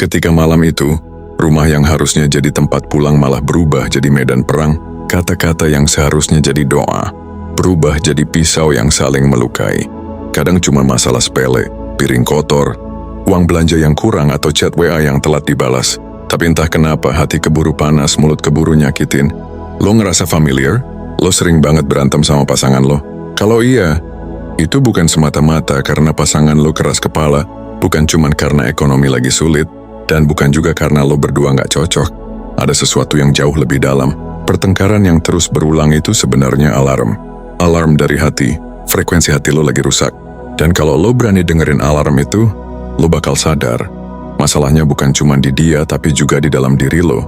Ketika malam itu, rumah yang harusnya jadi tempat pulang malah berubah jadi medan perang. Kata-kata yang seharusnya jadi doa, berubah jadi pisau yang saling melukai. Kadang cuma masalah sepele, piring kotor, uang belanja yang kurang atau chat WA yang telat dibalas. Tapi entah kenapa hati keburu panas, mulut keburu nyakitin. Lo ngerasa familiar? Lo sering banget berantem sama pasangan lo? Kalau iya, itu bukan semata-mata karena pasangan lo keras kepala, bukan cuma karena ekonomi lagi sulit, dan bukan juga karena lo berdua nggak cocok. Ada sesuatu yang jauh lebih dalam. Pertengkaran yang terus berulang itu sebenarnya alarm. Alarm dari hati. Frekuensi hati lo lagi rusak. Dan kalau lo berani dengerin alarm itu, lo bakal sadar. Masalahnya bukan cuma di dia, tapi juga di dalam diri lo.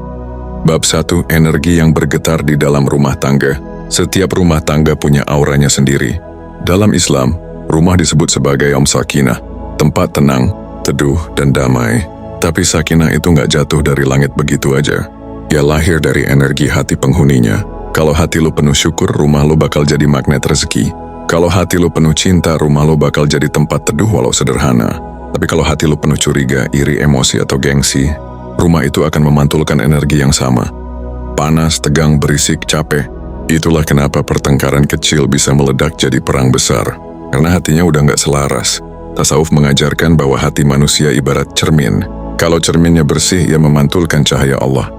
Bab 1, energi yang bergetar di dalam rumah tangga. Setiap rumah tangga punya auranya sendiri. Dalam Islam, rumah disebut sebagai sakinah, tempat tenang, teduh, dan damai. Tapi sakinah itu nggak jatuh dari langit begitu aja. Ia lahir dari energi hati penghuninya. Kalau hati lo penuh syukur, rumah lo bakal jadi magnet rezeki. Kalau hati lo penuh cinta, rumah lo bakal jadi tempat teduh walau sederhana. Tapi kalau hati lo penuh curiga, iri, emosi, atau gengsi, rumah itu akan memantulkan energi yang sama. Panas, tegang, berisik, capek. Itulah kenapa pertengkaran kecil bisa meledak jadi perang besar. Karena hatinya udah nggak selaras. Tasawuf mengajarkan bahwa hati manusia ibarat cermin. Kalau cerminnya bersih, ia memantulkan cahaya Allah.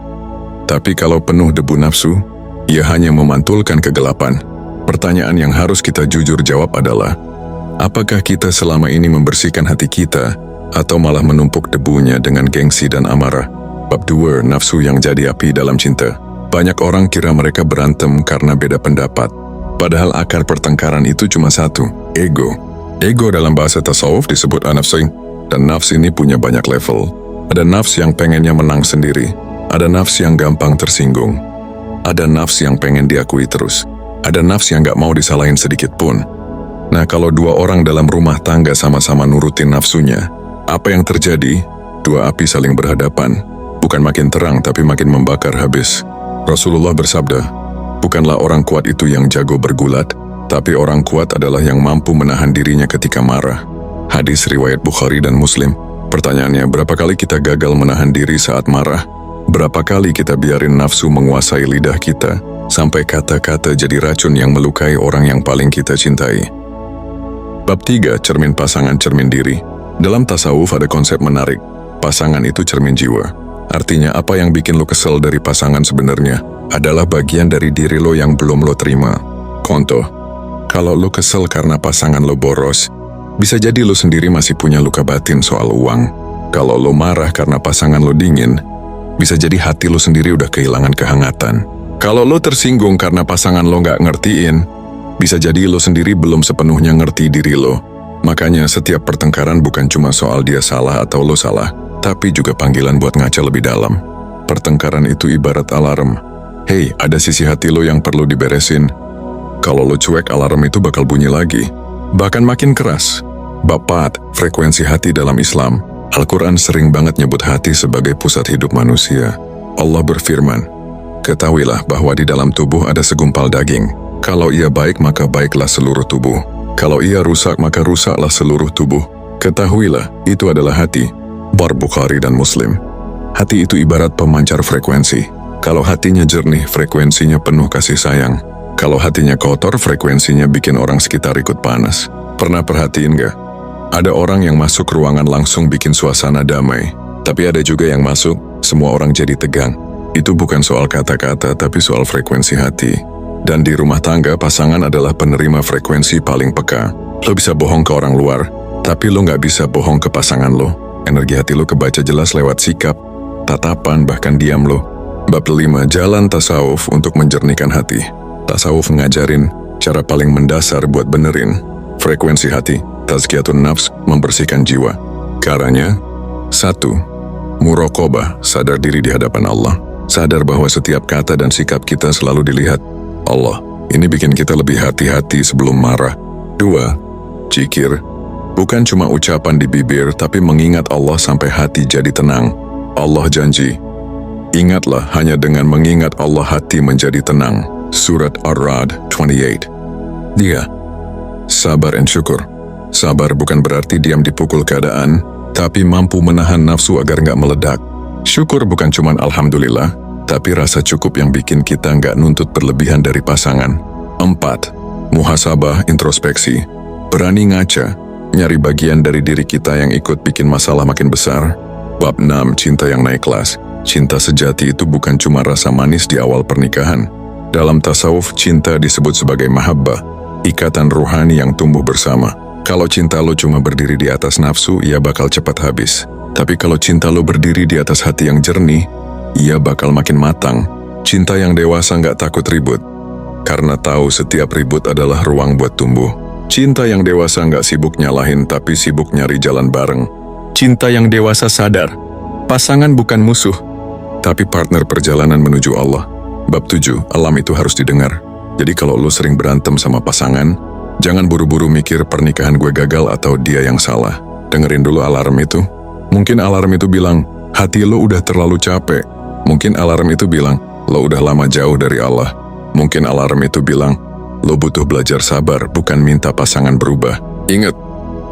Tapi kalau penuh debu nafsu, ia hanya memantulkan kegelapan. Pertanyaan yang harus kita jujur jawab adalah, apakah kita selama ini membersihkan hati kita, atau malah menumpuk debunya dengan gengsi dan amarah? Bab 2, nafsu yang jadi api dalam cinta. Banyak orang kira mereka berantem karena beda pendapat. Padahal akar pertengkaran itu cuma satu, ego. Ego dalam bahasa tasawuf disebut an-nafs, dan nafs ini punya banyak level. Ada nafs yang pengennya menang sendiri. Ada nafs yang gampang tersinggung. Ada nafs yang pengen diakui terus. Ada nafs yang gak mau disalahin sedikit pun. Nah, kalau dua orang dalam rumah tangga sama-sama nurutin nafsunya, apa yang terjadi? Dua api saling berhadapan. Bukan makin terang, tapi makin membakar habis. Rasulullah bersabda, bukanlah orang kuat itu yang jago bergulat, tapi orang kuat adalah yang mampu menahan dirinya ketika marah. Hadis riwayat Bukhari dan Muslim. Pertanyaannya, berapa kali kita gagal menahan diri saat marah? Berapa kali kita biarin nafsu menguasai lidah kita, sampai kata-kata jadi racun yang melukai orang yang paling kita cintai? Bab 3, cermin pasangan, cermin diri. Dalam tasawuf ada konsep menarik, pasangan itu cermin jiwa. Artinya apa yang bikin lo kesel dari pasangan sebenarnya adalah bagian dari diri lo yang belum lo terima. Contoh, kalau lo kesel karena pasangan lo boros, bisa jadi lo sendiri masih punya luka batin soal uang. Kalau lo marah karena pasangan lo dingin, bisa jadi hati lo sendiri udah kehilangan kehangatan. Kalau lo tersinggung karena pasangan lo nggak ngertiin, bisa jadi lo sendiri belum sepenuhnya ngerti diri lo. Makanya setiap pertengkaran bukan cuma soal dia salah atau lo salah, tapi juga panggilan buat ngaca lebih dalam. Pertengkaran itu ibarat alarm. Hei, ada sisi hati lo yang perlu diberesin. Kalau lo cuek, alarm itu bakal bunyi lagi. Bahkan makin keras. Bab 4, frekuensi hati dalam Islam. Al-Quran sering banget nyebut hati sebagai pusat hidup manusia. Allah berfirman, ketahuilah bahwa di dalam tubuh ada segumpal daging. Kalau ia baik, maka baiklah seluruh tubuh. Kalau ia rusak, maka rusaklah seluruh tubuh. Ketahuilah, itu adalah hati. Bar Bukhari dan Muslim. Hati itu ibarat pemancar frekuensi. Kalau hatinya jernih, frekuensinya penuh kasih sayang. Kalau hatinya kotor, frekuensinya bikin orang sekitar ikut panas. Pernah perhatiin gak? Ada orang yang masuk ruangan langsung bikin suasana damai. Tapi ada juga yang masuk, semua orang jadi tegang. Itu bukan soal kata-kata, tapi soal frekuensi hati. Dan di rumah tangga, pasangan adalah penerima frekuensi paling peka. Lo bisa bohong ke orang luar, tapi lo gak bisa bohong ke pasangan lo. Energi hati lo kebaca jelas lewat sikap, tatapan, bahkan diam lo. Bab 5, jalan tasawuf untuk menjernihkan hati. Tasawuf ngajarin cara paling mendasar buat benerin frekuensi hati. Tazkiyatun nafs, membersihkan jiwa. Caranya, 1. Muraqabah, sadar diri di hadapan Allah. Sadar bahwa setiap kata dan sikap kita selalu dilihat Allah. Ini bikin kita lebih hati-hati sebelum marah. 2. Zikir, bukan cuma ucapan di bibir, tapi mengingat Allah sampai hati jadi tenang. Allah janji, ingatlah hanya dengan mengingat Allah hati menjadi tenang. Surat Ar-Ra'd 28. 3. Sabar dan syukur. Sabar bukan berarti diam dipukul keadaan, tapi mampu menahan nafsu agar nggak meledak. Syukur bukan cuman alhamdulillah, tapi rasa cukup yang bikin kita nggak nuntut berlebihan dari pasangan. 4. Muhasabah introspeksi. Berani ngaca, nyari bagian dari diri kita yang ikut bikin masalah makin besar. Bab 6. Cinta yang naik kelas. Cinta sejati itu bukan cuma rasa manis di awal pernikahan. Dalam tasawuf, cinta disebut sebagai mahabbah, ikatan ruhani yang tumbuh bersama. Kalau cinta lo cuma berdiri di atas nafsu, ia bakal cepat habis. Tapi kalau cinta lo berdiri di atas hati yang jernih, ia bakal makin matang. Cinta yang dewasa nggak takut ribut, karena tahu setiap ribut adalah ruang buat tumbuh. Cinta yang dewasa nggak sibuk nyalahin, tapi sibuk nyari jalan bareng. Cinta yang dewasa sadar, pasangan bukan musuh, tapi partner perjalanan menuju Allah. Bab 7. Alam itu harus didengar. Jadi kalau lo sering berantem sama pasangan, jangan buru-buru mikir pernikahan gue gagal atau dia yang salah. Dengerin dulu alarm itu. Mungkin alarm itu bilang, hati lo udah terlalu capek. Mungkin alarm itu bilang, lo udah lama jauh dari Allah. Mungkin alarm itu bilang, lo butuh belajar sabar, bukan minta pasangan berubah. Ingat,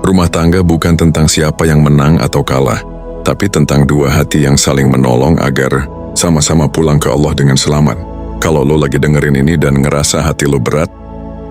rumah tangga bukan tentang siapa yang menang atau kalah, tapi tentang dua hati yang saling menolong agar sama-sama pulang ke Allah dengan selamat. Kalau lo lagi dengerin ini dan ngerasa hati lo berat,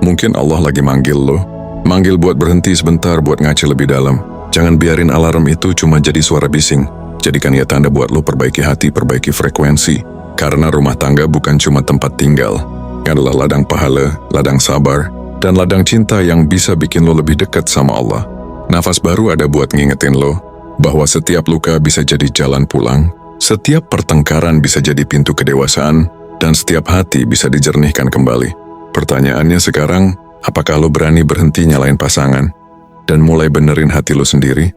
mungkin Allah lagi manggil lo. Manggil buat berhenti sebentar, buat ngaca lebih dalam. Jangan biarin alarm itu cuma jadi suara bising. Jadikan ia tanda buat lo perbaiki hati, perbaiki frekuensi. Karena rumah tangga bukan cuma tempat tinggal. Adalah ladang pahala, ladang sabar, dan ladang cinta yang bisa bikin lo lebih dekat sama Allah. Nafas baru ada buat ngingetin lo bahwa setiap luka bisa jadi jalan pulang, setiap pertengkaran bisa jadi pintu kedewasaan, dan setiap hati bisa dijernihkan kembali. Pertanyaannya sekarang, apakah lo berani berhenti nyalain pasangan dan mulai benerin hati lo sendiri?